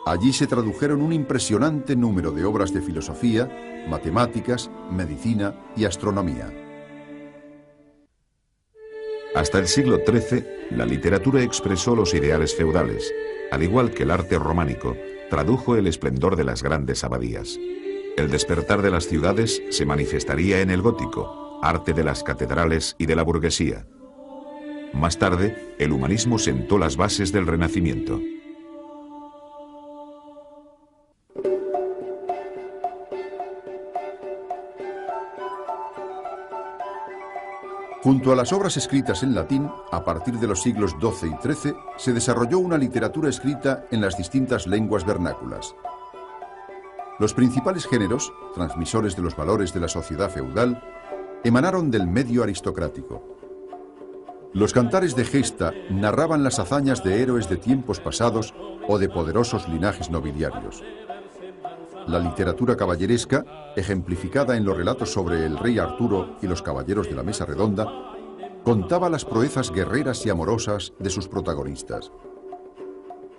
Allí se tradujeron un impresionante número de obras de filosofía, matemáticas, medicina y astronomía. Hasta el siglo XIII, la literatura expresó los ideales feudales, al igual que el arte románico tradujo el esplendor de las grandes abadías. El despertar de las ciudades se manifestaría en el gótico, arte de las catedrales y de la burguesía. Más tarde, el humanismo sentó las bases del Renacimiento. Junto a las obras escritas en latín, a partir de los siglos XII y XIII, se desarrolló una literatura escrita en las distintas lenguas vernáculas. Los principales géneros, transmisores de los valores de la sociedad feudal, emanaron del medio aristocrático. Los cantares de gesta narraban las hazañas de héroes de tiempos pasados o de poderosos linajes nobiliarios. La literatura caballeresca, ejemplificada en los relatos sobre el rey Arturo y los caballeros de la Mesa Redonda, contaba las proezas guerreras y amorosas de sus protagonistas.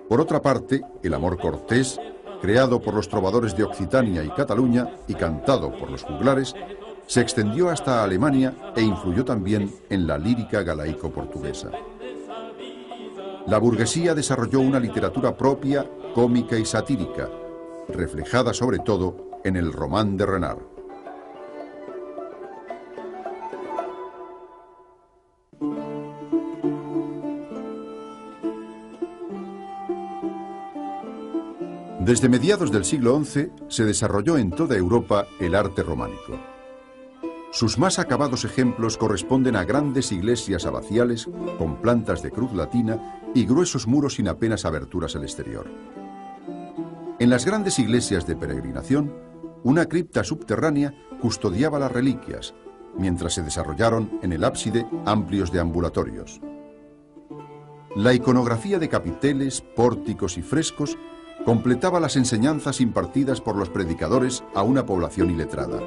Por otra parte, el amor cortés, creado por los trovadores de Occitania y Cataluña y cantado por los juglares, se extendió hasta Alemania e influyó también en la lírica galaico-portuguesa. La burguesía desarrolló una literatura propia, cómica y satírica, reflejada sobre todo en el Román de Renard. Desde mediados del siglo XI se desarrolló en toda Europa el arte románico. Sus más acabados ejemplos corresponden a grandes iglesias abaciales con plantas de cruz latina y gruesos muros sin apenas aberturas al exterior. En las grandes iglesias de peregrinación, una cripta subterránea custodiaba las reliquias, mientras se desarrollaron en el ábside amplios deambulatorios. La iconografía de capiteles, pórticos y frescos completaba las enseñanzas impartidas por los predicadores a una población iletrada.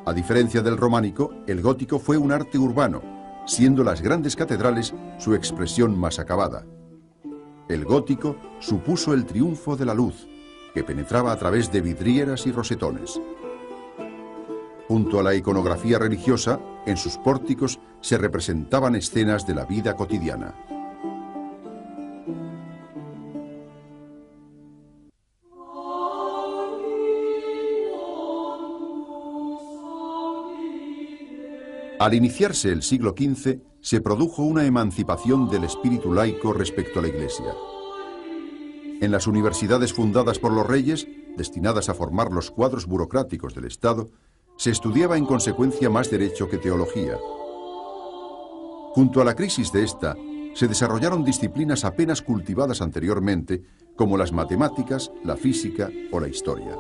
A diferencia del románico, el gótico fue un arte urbano, siendo las grandes catedrales su expresión más acabada. El gótico supuso el triunfo de la luz, que penetraba a través de vidrieras y rosetones. Junto a la iconografía religiosa, en sus pórticos se representaban escenas de la vida cotidiana. Al iniciarse el siglo XV, se produjo una emancipación del espíritu laico respecto a la Iglesia. En las universidades fundadas por los reyes, destinadas a formar los cuadros burocráticos del Estado, se estudiaba en consecuencia más derecho que teología. Junto a la crisis de esta, se desarrollaron disciplinas apenas cultivadas anteriormente, como las matemáticas, la física o la historia.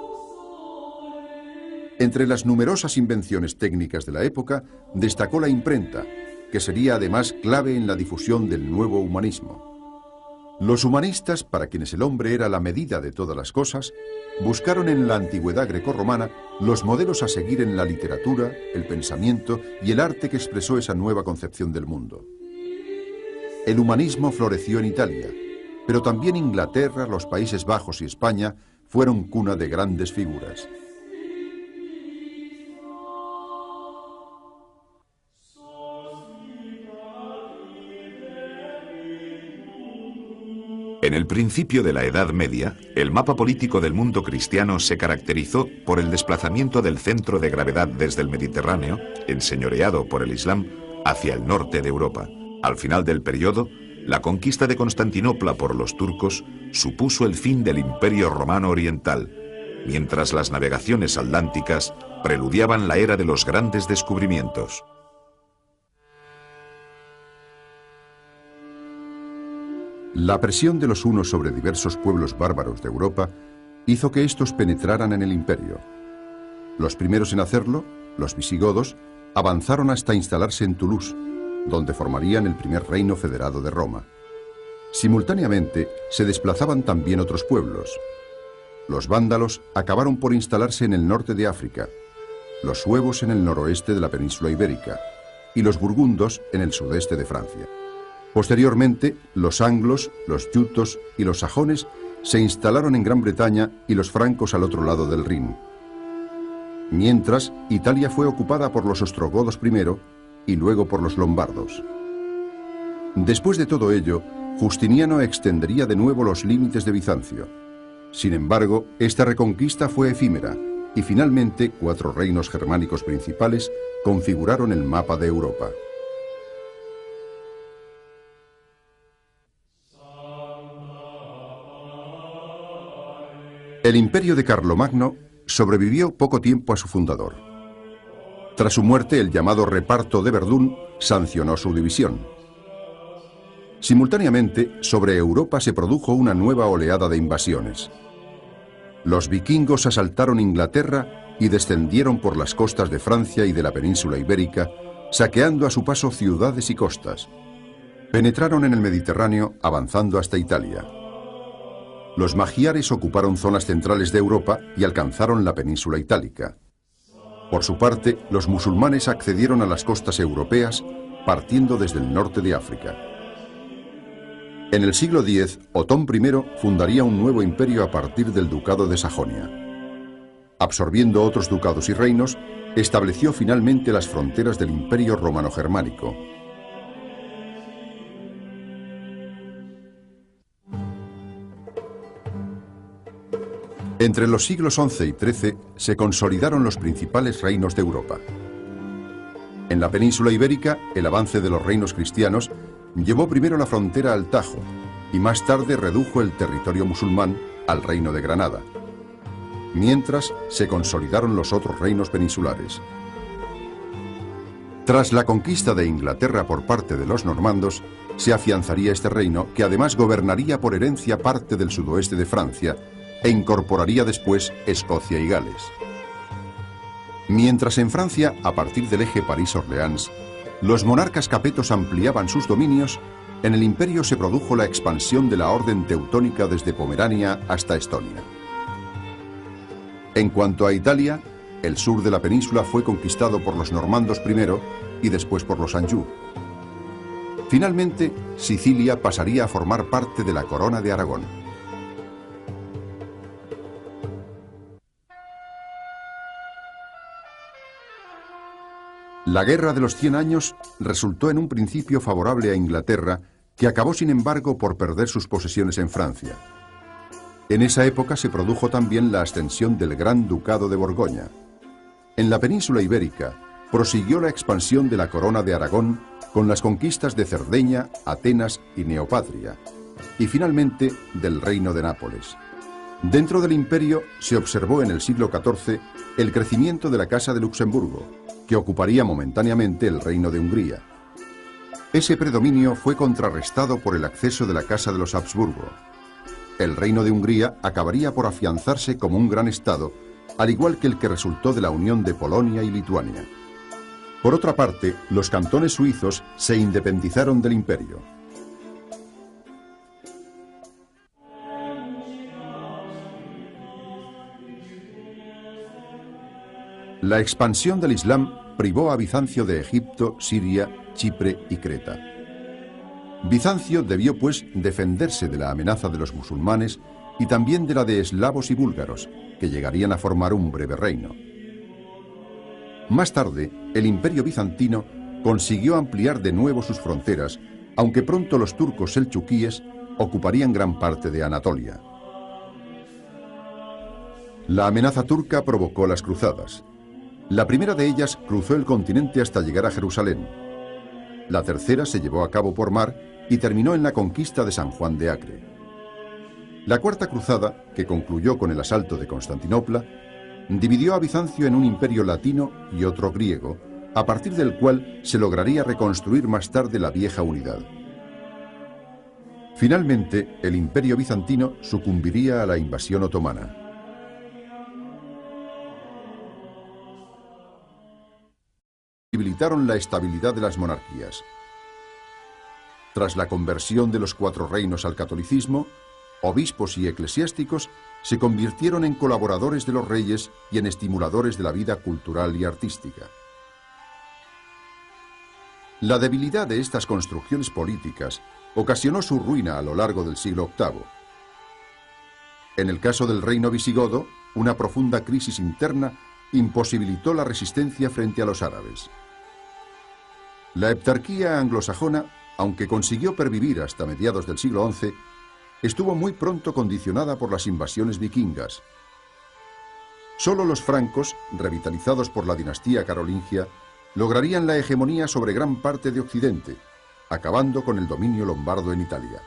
Entre las numerosas invenciones técnicas de la época, destacó la imprenta, que sería además clave en la difusión del nuevo humanismo. Los humanistas, para quienes el hombre era la medida de todas las cosas, buscaron en la antigüedad grecorromana los modelos a seguir en la literatura, el pensamiento y el arte que expresó esa nueva concepción del mundo. El humanismo floreció en Italia, pero también Inglaterra, los Países Bajos y España fueron cuna de grandes figuras. En el principio de la Edad Media, el mapa político del mundo cristiano se caracterizó por el desplazamiento del centro de gravedad desde el Mediterráneo, enseñoreado por el Islam, hacia el norte de Europa. Al final del periodo, la conquista de Constantinopla por los turcos supuso el fin del Imperio Romano Oriental, mientras las navegaciones atlánticas preludiaban la era de los grandes descubrimientos. La presión de los hunos sobre diversos pueblos bárbaros de Europa hizo que estos penetraran en el imperio. Los primeros en hacerlo, los visigodos, avanzaron hasta instalarse en Toulouse, donde formarían el primer reino federado de Roma. Simultáneamente, se desplazaban también otros pueblos. Los vándalos acabaron por instalarse en el norte de África, los suevos en el noroeste de la península ibérica y los burgundos en el sudeste de Francia. Posteriormente, los anglos, los yutos y los sajones se instalaron en Gran Bretaña y los francos al otro lado del Rin. Mientras, Italia fue ocupada por los ostrogodos primero y luego por los lombardos. Después de todo ello, Justiniano extendería de nuevo los límites de Bizancio. Sin embargo, esta reconquista fue efímera y finalmente 4 reinos germánicos principales configuraron el mapa de Europa. El imperio de Carlomagno sobrevivió poco tiempo a su fundador. Tras su muerte, el llamado Reparto de Verdún sancionó su división. Simultáneamente, sobre Europa se produjo una nueva oleada de invasiones. Los vikingos asaltaron Inglaterra y descendieron por las costas de Francia y de la península ibérica, saqueando a su paso ciudades y costas. Penetraron en el Mediterráneo, avanzando hasta Italia. Los magiares ocuparon zonas centrales de Europa y alcanzaron la península itálica. Por su parte, los musulmanes accedieron a las costas europeas, partiendo desde el norte de África. En el siglo X, Otón I fundaría un nuevo imperio a partir del ducado de Sajonia. Absorbiendo otros ducados y reinos, estableció finalmente las fronteras del imperio romano-germánico. Entre los siglos XI y XIII se consolidaron los principales reinos de Europa. En la península ibérica, el avance de los reinos cristianos llevó primero la frontera al Tajo y más tarde redujo el territorio musulmán al reino de Granada, mientras se consolidaron los otros reinos peninsulares. Tras la conquista de Inglaterra por parte de los normandos, se afianzaría este reino, que además gobernaría por herencia parte del sudoeste de Francia e incorporaría después Escocia y Gales. Mientras en Francia, a partir del eje París-Orleans, los monarcas capetos ampliaban sus dominios, en el imperio se produjo la expansión de la orden teutónica desde Pomerania hasta Estonia. En cuanto a Italia, el sur de la península fue conquistado por los normandos primero y después por los Anjou. Finalmente, Sicilia pasaría a formar parte de la corona de Aragón. La Guerra de los 100 Años resultó en un principio favorable a Inglaterra, que acabó sin embargo por perder sus posesiones en Francia. En esa época se produjo también la ascensión del Gran Ducado de Borgoña. En la península ibérica prosiguió la expansión de la corona de Aragón con las conquistas de Cerdeña, Atenas y Neopatria, y finalmente del Reino de Nápoles. Dentro del imperio se observó en el siglo XIV el crecimiento de la Casa de Luxemburgo, que ocuparía momentáneamente el Reino de Hungría. Ese predominio fue contrarrestado por el acceso de la Casa de los Habsburgo. El Reino de Hungría acabaría por afianzarse como un gran estado, al igual que el que resultó de la unión de Polonia y Lituania. Por otra parte, los cantones suizos se independizaron del imperio. La expansión del Islam privó a Bizancio de Egipto, Siria, Chipre y Creta. Bizancio debió, pues, defenderse de la amenaza de los musulmanes y también de la de eslavos y búlgaros, que llegarían a formar un breve reino. Más tarde, el imperio bizantino consiguió ampliar de nuevo sus fronteras, aunque pronto los turcos selchukíes ocuparían gran parte de Anatolia. La amenaza turca provocó las cruzadas. La primera de ellas cruzó el continente hasta llegar a Jerusalén. La tercera se llevó a cabo por mar y terminó en la conquista de San Juan de Acre. La cuarta cruzada, que concluyó con el asalto de Constantinopla, dividió a Bizancio en un imperio latino y otro griego, a partir del cual se lograría reconstruir más tarde la vieja unidad. Finalmente, el imperio bizantino sucumbiría a la invasión otomana. Posibilitaron la estabilidad de las monarquías. Tras la conversión de los cuatro reinos al catolicismo, obispos y eclesiásticos se convirtieron en colaboradores de los reyes y en estimuladores de la vida cultural y artística. La debilidad de estas construcciones políticas ocasionó su ruina a lo largo del siglo VIII. En el caso del reino visigodo, una profunda crisis interna imposibilitó la resistencia frente a los árabes. La heptarquía anglosajona, aunque consiguió pervivir hasta mediados del siglo XI, estuvo muy pronto condicionada por las invasiones vikingas. Solo los francos, revitalizados por la dinastía carolingia, lograrían la hegemonía sobre gran parte de Occidente, acabando con el dominio lombardo en Italia.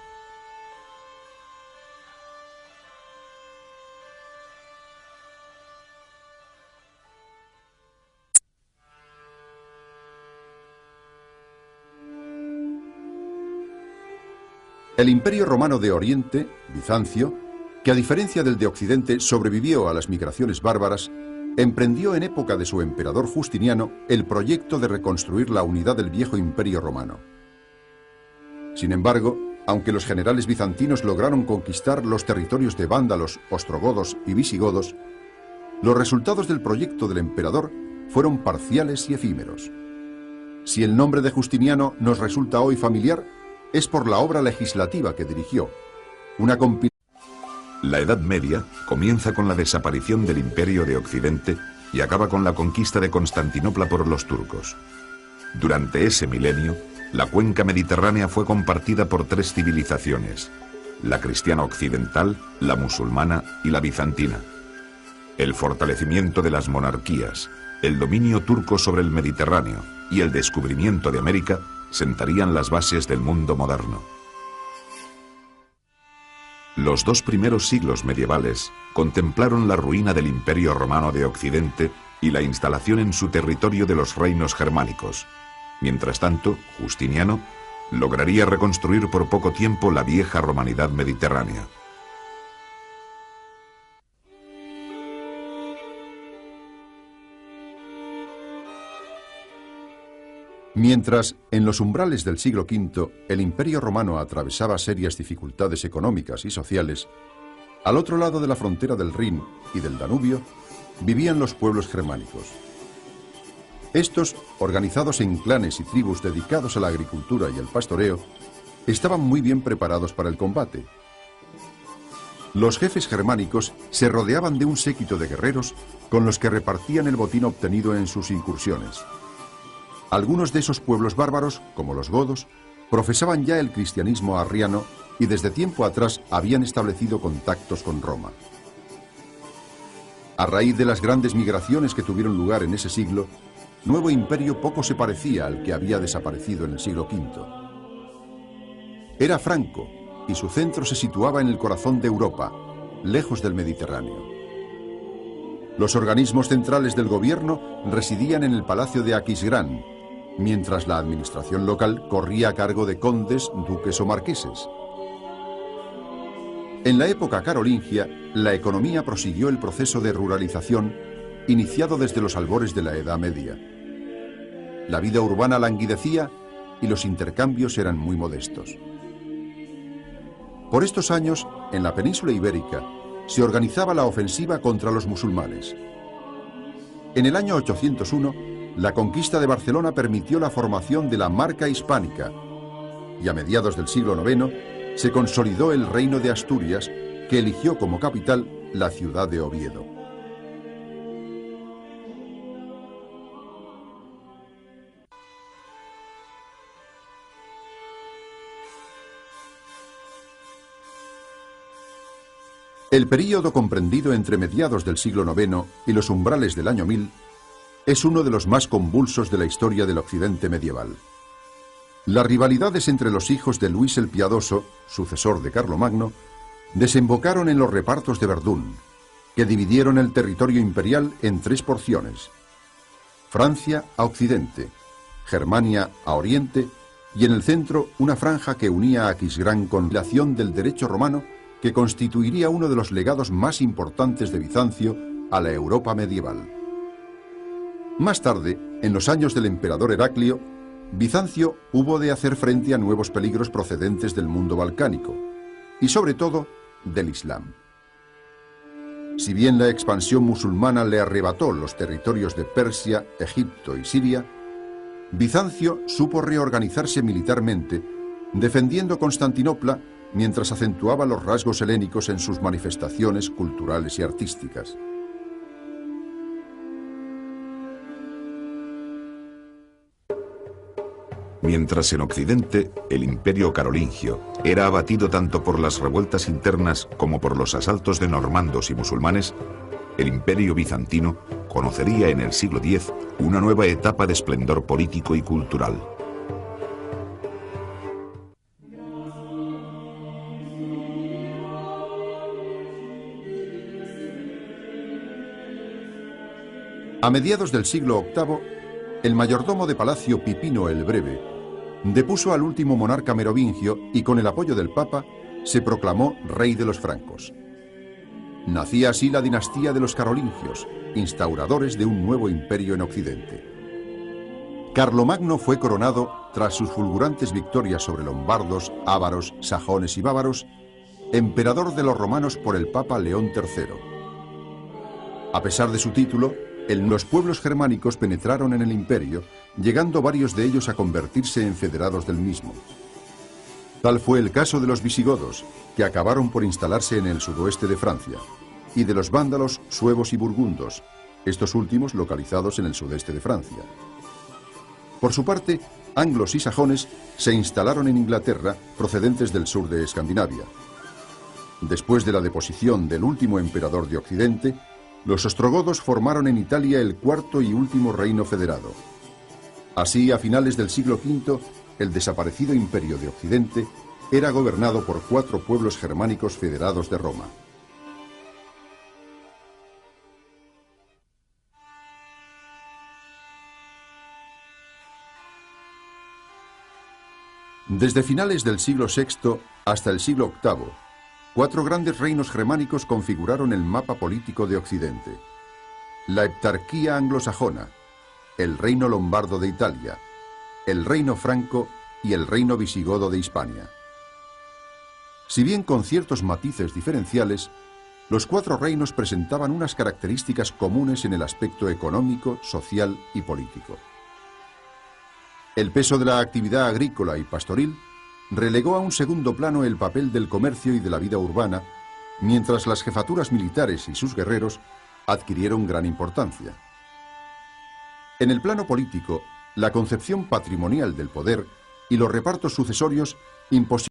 El Imperio Romano de Oriente, Bizancio, que a diferencia del de Occidente sobrevivió a las migraciones bárbaras, emprendió en época de su emperador Justiniano el proyecto de reconstruir la unidad del viejo Imperio Romano. Sin embargo, aunque los generales bizantinos lograron conquistar los territorios de vándalos, ostrogodos y visigodos, los resultados del proyecto del emperador fueron parciales y efímeros. Si el nombre de Justiniano nos resulta hoy familiar, es por la obra legislativa que dirigió, una compilación. La Edad Media comienza con la desaparición del Imperio de Occidente y acaba con la conquista de Constantinopla por los turcos. Durante ese milenio, la cuenca mediterránea fue compartida por tres civilizaciones: la cristiana occidental, la musulmana y la bizantina. El fortalecimiento de las monarquías, el dominio turco sobre el Mediterráneo y el descubrimiento de América sentarían las bases del mundo moderno. Los dos primeros siglos medievales contemplaron la ruina del Imperio Romano de Occidente y la instalación en su territorio de los reinos germánicos, Mientras tanto, Justiniano lograría reconstruir por poco tiempo la vieja romanidad mediterránea. Mientras, en los umbrales del siglo V, el Imperio Romano atravesaba serias dificultades económicas y sociales, al otro lado de la frontera del Rin y del Danubio, vivían los pueblos germánicos. Estos, organizados en clanes y tribus dedicados a la agricultura y el pastoreo, estaban muy bien preparados para el combate. Los jefes germánicos se rodeaban de un séquito de guerreros con los que repartían el botín obtenido en sus incursiones. Algunos de esos pueblos bárbaros, como los godos, profesaban ya el cristianismo arriano y desde tiempo atrás habían establecido contactos con Roma. A raíz de las grandes migraciones que tuvieron lugar en ese siglo, el nuevo imperio poco se parecía al que había desaparecido en el siglo V. Era franco y su centro se situaba en el corazón de Europa, lejos del Mediterráneo. Los organismos centrales del gobierno residían en el palacio de Aquisgrán, mientras la administración local corría a cargo de condes, duques o marqueses. En la época carolingia, la economía prosiguió el proceso de ruralización iniciado desde los albores de la Edad Media. La vida urbana languidecía y los intercambios eran muy modestos. Por estos años, en la península ibérica, se organizaba la ofensiva contra los musulmanes. En el año 801, la conquista de Barcelona permitió la formación de la Marca Hispánica y a mediados del siglo IX se consolidó el reino de Asturias, que eligió como capital la ciudad de Oviedo. El período comprendido entre mediados del siglo IX y los umbrales del año 1000 es uno de los más convulsos de la historia del Occidente medieval. Las rivalidades entre los hijos de Luis el Piadoso, sucesor de Carlomagno, desembocaron en los repartos de Verdún, que dividieron el territorio imperial en tres porciones: Francia a occidente, Germania a oriente y en el centro una franja que unía a Aquisgrán con la acción del derecho romano, que constituiría uno de los legados más importantes de Bizancio a la Europa medieval. Más tarde, en los años del emperador Heraclio, Bizancio hubo de hacer frente a nuevos peligros procedentes del mundo balcánico y sobre todo del Islam. Si bien la expansión musulmana le arrebató los territorios de Persia, Egipto y Siria, Bizancio supo reorganizarse militarmente, defendiendo Constantinopla mientras acentuaba los rasgos helénicos en sus manifestaciones culturales y artísticas. Mientras en Occidente el imperio carolingio era abatido tanto por las revueltas internas como por los asaltos de normandos y musulmanes, el imperio bizantino conocería en el siglo X una nueva etapa de esplendor político y cultural. A mediados del siglo VIII, el mayordomo de palacio Pipino el Breve depuso al último monarca merovingio y con el apoyo del Papa se proclamó rey de los francos. Nacía así la dinastía de los carolingios, instauradores de un nuevo imperio en Occidente. Carlomagno fue coronado tras sus fulgurantes victorias sobre lombardos, ávaros, sajones y bávaros, emperador de los romanos por el Papa León III. A pesar de su título, los pueblos germánicos penetraron en el imperio, llegando varios de ellos a convertirse en federados del mismo. Tal fue el caso de los visigodos, que acabaron por instalarse en el sudoeste de Francia, y de los vándalos, suevos y burgundos, estos últimos localizados en el sudeste de Francia. Por su parte, anglos y sajones se instalaron en Inglaterra, procedentes del sur de Escandinavia. Después de la deposición del último emperador de Occidente, los ostrogodos formaron en Italia el cuarto y último reino federado. Así, a finales del siglo V, el desaparecido imperio de Occidente era gobernado por 4 pueblos germánicos federados de Roma. Desde finales del siglo VI hasta el siglo VIII, 4 grandes reinos germánicos configuraron el mapa político de Occidente. La heptarquía anglosajona, el reino lombardo de Italia, el reino franco y el reino visigodo de Hispania. Si bien con ciertos matices diferenciales, los 4 reinos presentaban unas características comunes en el aspecto económico, social y político. El peso de la actividad agrícola y pastoril relegó a un segundo plano el papel del comercio y de la vida urbana, mientras las jefaturas militares y sus guerreros adquirieron gran importancia. En el plano político, la concepción patrimonial del poder y los repartos sucesorios imposibilitaron